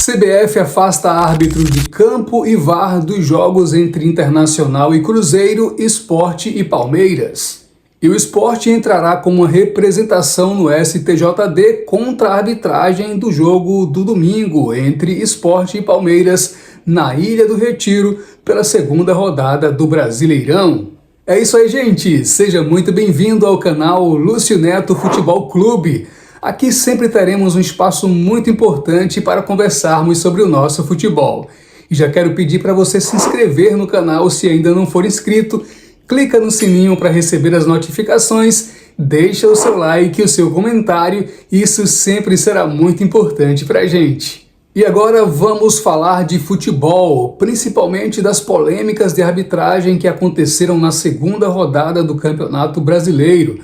CBF afasta árbitro de campo e VAR dos jogos entre Internacional e Cruzeiro, Sport e Palmeiras. E o Sport entrará com uma representação no STJD contra a arbitragem do jogo do domingo entre Sport e Palmeiras na Ilha do Retiro pela segunda rodada do Brasileirão. É isso aí, gente! Seja muito bem-vindo ao canal Lúcio Neto Futebol Clube. Aqui sempre teremos um espaço muito importante para conversarmos sobre o nosso futebol. E já quero pedir para você se inscrever no canal se ainda não for inscrito, clica no sininho para receber as notificações, deixa o seu like e o seu comentário, isso sempre será muito importante para a gente. E agora vamos falar de futebol, principalmente das polêmicas de arbitragem que aconteceram na segunda rodada do Campeonato Brasileiro.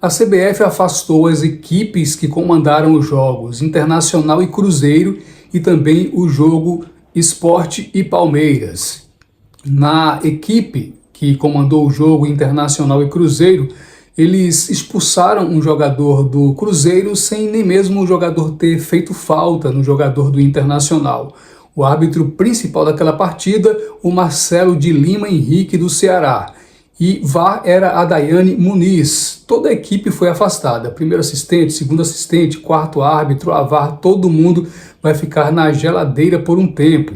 A CBF afastou as equipes que comandaram os jogos Internacional e Cruzeiro e também o jogo Sport e Palmeiras. Na equipe que comandou o jogo Internacional e Cruzeiro, eles expulsaram um jogador do Cruzeiro sem nem mesmo o jogador ter feito falta no jogador do Internacional. O árbitro principal daquela partida, o Marcelo de Lima Henrique do Ceará. E VAR era a Daiane Muniz. Toda a equipe foi afastada. Primeiro assistente, segundo assistente, quarto árbitro, a VAR, todo mundo vai ficar na geladeira por um tempo.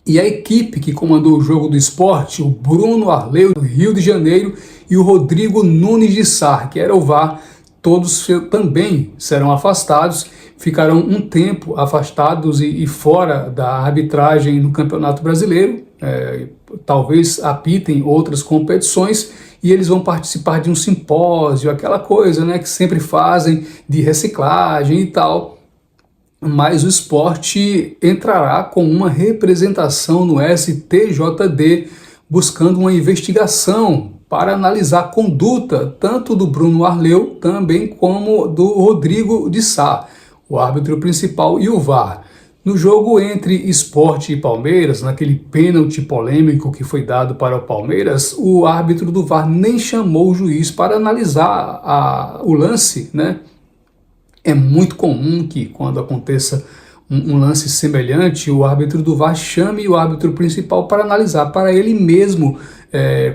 E a equipe que comandou o jogo do Sport, o Bruno Arleu do Rio de Janeiro e o Rodrigo Nunes de Sá, que era o VAR, todos também serão afastados, ficarão um tempo afastados e fora da arbitragem no Campeonato Brasileiro, talvez apitem outras competições e eles vão participar de um simpósio, aquela coisa, né, que sempre fazem de reciclagem e tal. Mas o Sport entrará com uma representação no STJD buscando uma investigação para analisar a conduta tanto do Bruno Arleu também como do Rodrigo de Sá, o árbitro principal e o VAR. No jogo entre Sport e Palmeiras, naquele pênalti polêmico que foi dado para o Palmeiras, o árbitro do VAR nem chamou o juiz para analisar o lance, né? É muito comum que quando aconteça um lance semelhante, o árbitro do VAR chame o árbitro principal para analisar, para ele mesmo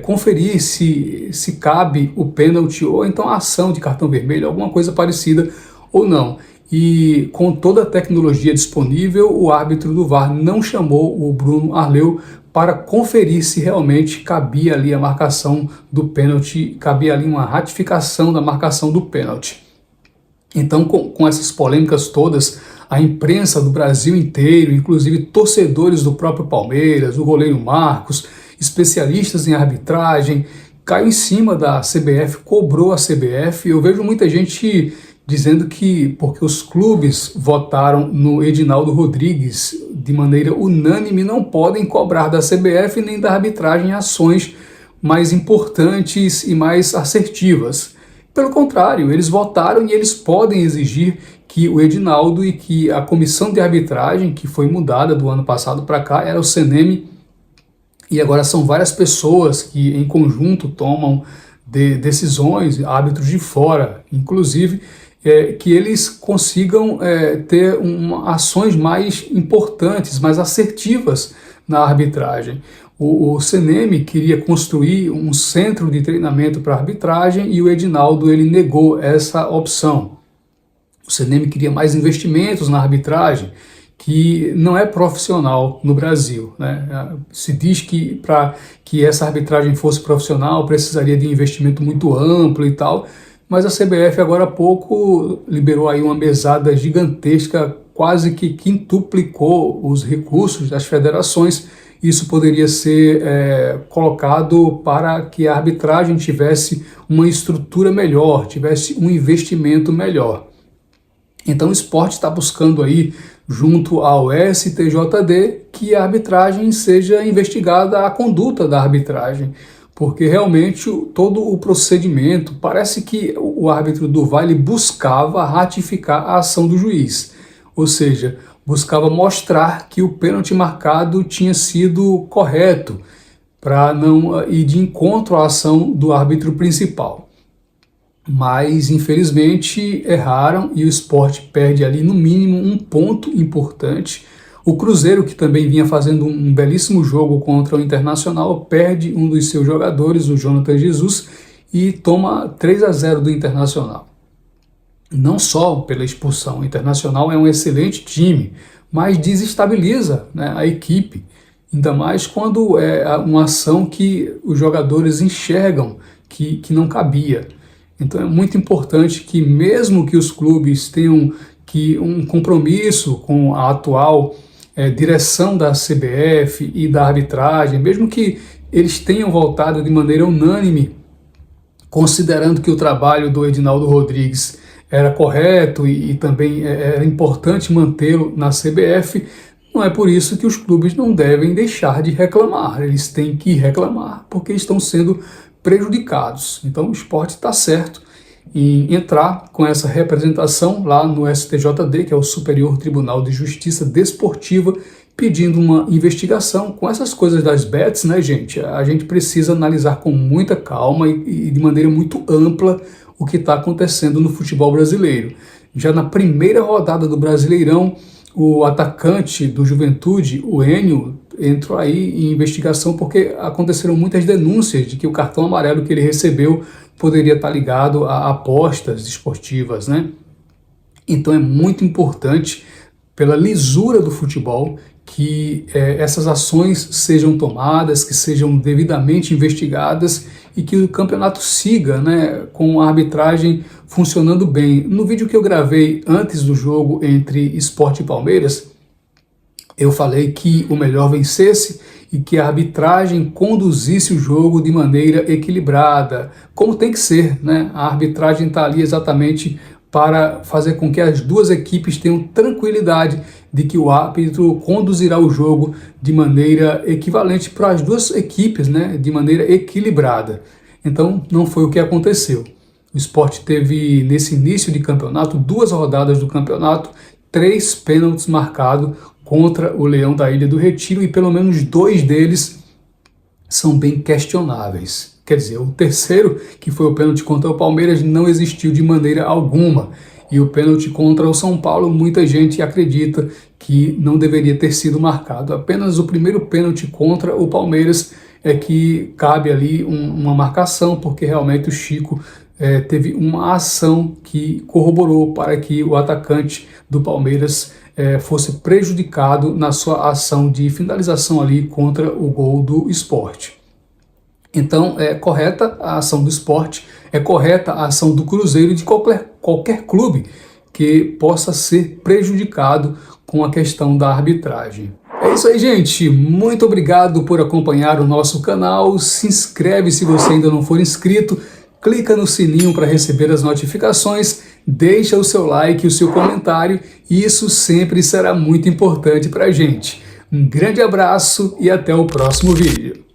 conferir se cabe o pênalti ou então a ação de cartão vermelho, alguma coisa parecida ou não. E com toda a tecnologia disponível, o árbitro do VAR não chamou o Bruno Arleu para conferir se realmente cabia ali a marcação do pênalti, cabia ali uma ratificação da marcação do pênalti. Então, com essas polêmicas todas, a imprensa do Brasil inteiro, inclusive torcedores do próprio Palmeiras, o goleiro Marcos, especialistas em arbitragem, caiu em cima da CBF, cobrou a CBF. Eu vejo muita gente dizendo que porque os clubes votaram no Edinaldo Rodrigues de maneira unânime, não podem cobrar da CBF nem da arbitragem ações mais importantes e mais assertivas. Pelo contrário, eles votaram e eles podem exigir que o Edinaldo e que a comissão de arbitragem, que foi mudada do ano passado para cá, era o CNM, e agora são várias pessoas que em conjunto tomam decisões, árbitros de fora, inclusive, que eles consigam ter ações mais importantes, mais assertivas na arbitragem. O CNM queria construir um centro de treinamento para arbitragem e o Edinaldo ele negou essa opção. O CNM queria mais investimentos na arbitragem, que não é profissional no Brasil, né? Se diz que para que essa arbitragem fosse profissional precisaria de investimento muito amplo e tal, mas a CBF agora há pouco liberou aí uma mesada gigantesca, quase que quintuplicou os recursos das federações. Isso poderia ser colocado para que a arbitragem tivesse uma estrutura melhor, tivesse um investimento melhor. Então o Sport está buscando aí, junto ao STJD, que a arbitragem seja investigada, a conduta da arbitragem, porque realmente todo o procedimento, parece que o árbitro do VAR ele buscava ratificar a ação do juiz, ou seja, buscava mostrar que o pênalti marcado tinha sido correto, para não ir de encontro à ação do árbitro principal. mas infelizmente erraram e o Sport perde ali no mínimo um ponto importante. O Cruzeiro, que também vinha fazendo um belíssimo jogo contra o Internacional, perde um dos seus jogadores, o Jonathan Jesus, e toma 3-0 do Internacional. Não só pela expulsão, o Internacional é um excelente time, mas desestabiliza, né, a equipe, ainda mais quando é uma ação que os jogadores enxergam que não cabia. Então é muito importante que, mesmo que os clubes tenham um compromisso com a atual direção da CBF e da arbitragem, mesmo que eles tenham voltado de maneira unânime, considerando que o trabalho do Edinaldo Rodrigues era correto e também era importante mantê-lo na CBF, não é por isso que os clubes não devem deixar de reclamar. Eles têm que reclamar porque estão sendo prejudicados. Então o Sport está certo em entrar com essa representação lá no STJD, que é o Superior Tribunal de Justiça Desportiva, pedindo uma investigação com essas coisas das bets, né, gente? A gente precisa analisar com muita calma e de maneira muito ampla o que está acontecendo no futebol brasileiro. Já na primeira rodada do Brasileirão, o atacante do Juventude, o Enio, entrou aí em investigação porque aconteceram muitas denúncias de que o cartão amarelo que ele recebeu poderia estar ligado a apostas esportivas, né? Então é muito importante, pela lisura do futebol, que essas ações sejam tomadas, que sejam devidamente investigadas e que o campeonato siga, né, com a arbitragem funcionando bem. No vídeo que eu gravei antes do jogo entre Sport e Palmeiras, eu falei que o melhor vencesse e que a arbitragem conduzisse o jogo de maneira equilibrada, como tem que ser, né? A arbitragem está ali exatamente para fazer com que as duas equipes tenham tranquilidade de que o árbitro conduzirá o jogo de maneira equivalente para as duas equipes, né? De maneira equilibrada. Então não foi o que aconteceu. O Sport teve, nesse início de campeonato, 2 rodadas do campeonato, 3 pênaltis marcados contra o Leão da Ilha do Retiro, e pelo menos 2 deles são bem questionáveis. Quer dizer, o terceiro, que foi o pênalti contra o Palmeiras, não existiu de maneira alguma. E o pênalti contra o São Paulo, muita gente acredita que não deveria ter sido marcado. Apenas o primeiro pênalti contra o Palmeiras é que cabe ali uma marcação, porque realmente o Chico teve uma ação que corroborou para que o atacante do Palmeiras fosse prejudicado na sua ação de finalização ali contra o gol do Sport. Então é correta a ação do Sport, é correta a ação do Cruzeiro e de qualquer clube que possa ser prejudicado com a questão da arbitragem. É isso aí, gente. Muito obrigado por acompanhar o nosso canal. Se inscreve se você ainda não for inscrito. Clica no sininho para receber as notificações. Deixa o seu like e o seu comentário. Isso sempre será muito importante para a gente. Um grande abraço e até o próximo vídeo.